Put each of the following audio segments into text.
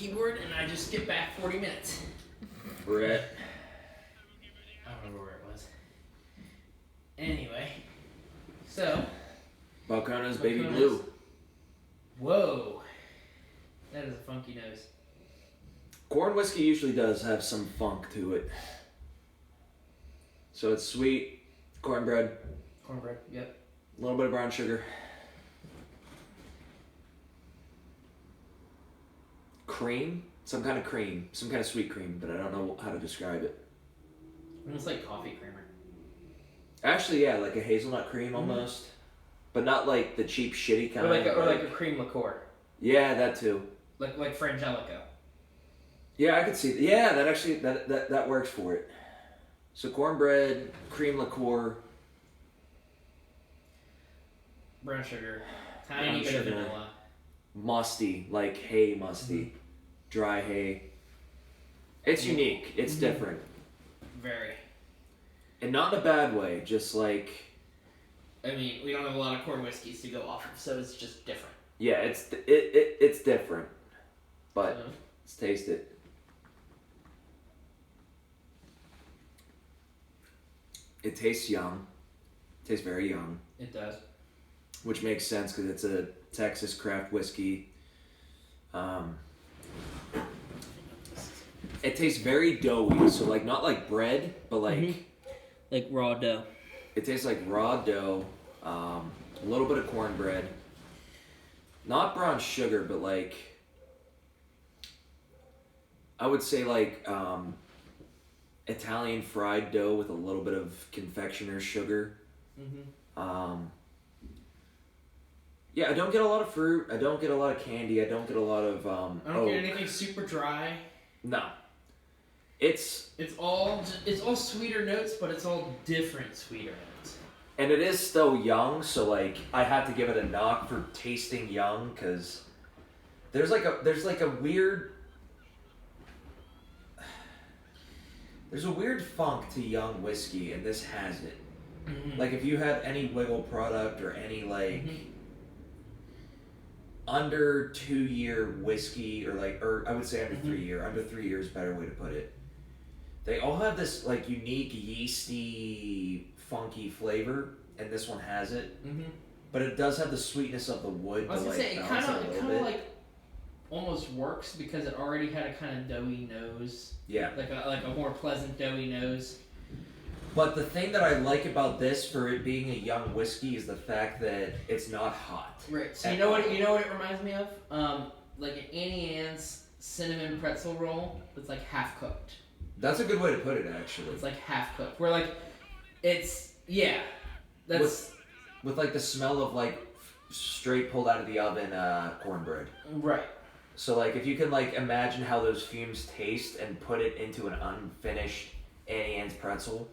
keyboard and I just skipped back 40 minutes. Brett. I don't remember where it was. Anyway, so. Balcones Baby Blue. Whoa. That is a funky nose. Corn whiskey usually does have some funk to it. So it's sweet, cornbread. Cornbread, yep. A little bit of brown sugar. Cream, some kind of sweet cream, but I don't know how to describe it. Almost like coffee creamer. Actually, yeah, like a hazelnut cream almost, but not like the cheap, shitty kind. Or like a cream liqueur. Yeah, that too. Like Frangelico. Yeah, I could see. Yeah, that actually that works for it. So cornbread, cream liqueur, brown sugar, tiny bit of vanilla. Musty, like hay musty, dry hay. It's unique. It's different. Very. And not in a bad way. Just like. I mean, we don't have a lot of corn whiskeys to go off of, so it's just different. Yeah, it's different, but let's taste it. It tastes young. It tastes very young. It does. Which makes sense because it's a Texas craft whiskey. It tastes very doughy, so like not like bread, but like like raw dough. It tastes like raw dough, a little bit of cornbread. Not brown sugar, but like I would say like Italian fried dough with a little bit of confectioner's sugar. Yeah, I don't get a lot of fruit. I don't get a lot of candy. I don't get a lot of I don't get anything super dry. No. It's all sweeter notes, but it's all different sweeter notes. And it is still young, so like I have to give it a knock for tasting young, because there's like a weird funk to young whiskey, and this has it. Like if you had any Wiggle product or any like under 2 year whiskey, or I would say under 3 year, under 3 years, better way to put it. They all have this like unique yeasty, funky flavor, and this one has it. But it does have the sweetness of the wood. I was gonna say it kind of like almost works because it already had a kind of doughy nose. Yeah. Like a more pleasant doughy nose. But the thing that I like about this, for it being a young whiskey, is the fact that it's not hot. Right. So you know what it reminds me of? Like an Annie Ann's cinnamon pretzel roll that's like half cooked. That's a good way to put it, actually. It's like half cooked. Where like it's that's with like the smell of like straight pulled out of the oven cornbread. Right. So like if you can like imagine how those fumes taste and put it into an unfinished Annie Ann's pretzel,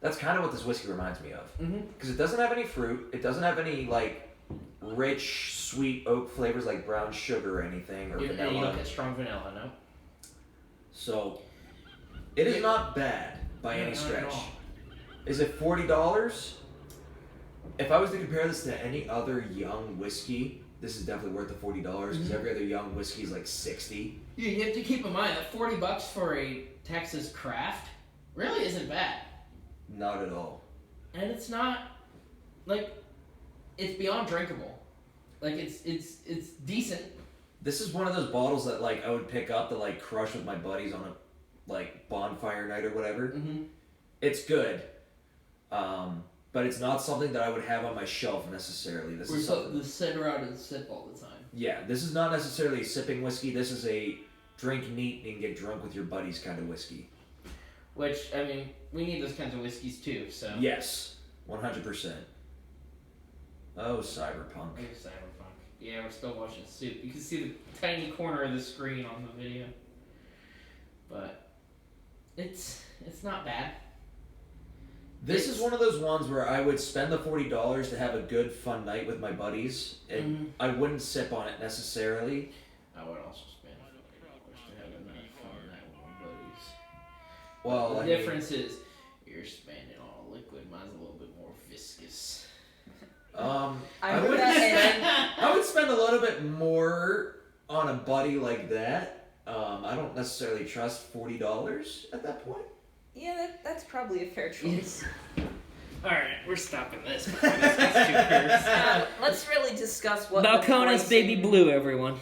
that's kind of what this whiskey reminds me of. Because it doesn't have any fruit. It doesn't have any like rich, sweet oak flavors like brown sugar or anything, or vanilla. You don't get strong vanilla, no? So it is not bad by any stretch. Is it $40? If I was to compare this to any other young whiskey, this is definitely worth the $40, because every other young whiskey is like $60. You have to keep in mind that $40 for a Texas craft really isn't bad. Not at all. And it's not like it's beyond drinkable. Like it's decent. This is one of those bottles that like I would pick up to like crush with my buddies on a like bonfire night or whatever. It's good. But it's not something that I would have on my shelf necessarily. This is something to sit around and sip all the time. Yeah, this is not necessarily a sipping whiskey. This is a drink neat and get drunk with your buddies kind of whiskey. Which, I mean, we need those kinds of whiskeys too, so... Yes, 100%. Oh, cyberpunk. Oh, cyberpunk. Yeah, we're still watching Soup. You can see the tiny corner of the screen on the video. But it's not bad. This is one of those ones where I would spend the $40 to have a good, fun night with my buddies, and I wouldn't sip on it necessarily. I would also spend $40 to have a nice, fun night with my buddies. Well, the difference is you're spending on a liquid. Mine's a little bit more viscous. I would spend a little bit more on a buddy like that. I don't necessarily trust $40 at that point. Yeah, that's probably a fair choice. Alright, we're stopping this before this gets too cursed. Let's really discuss what Balcones the Baby pricing- Blue, everyone.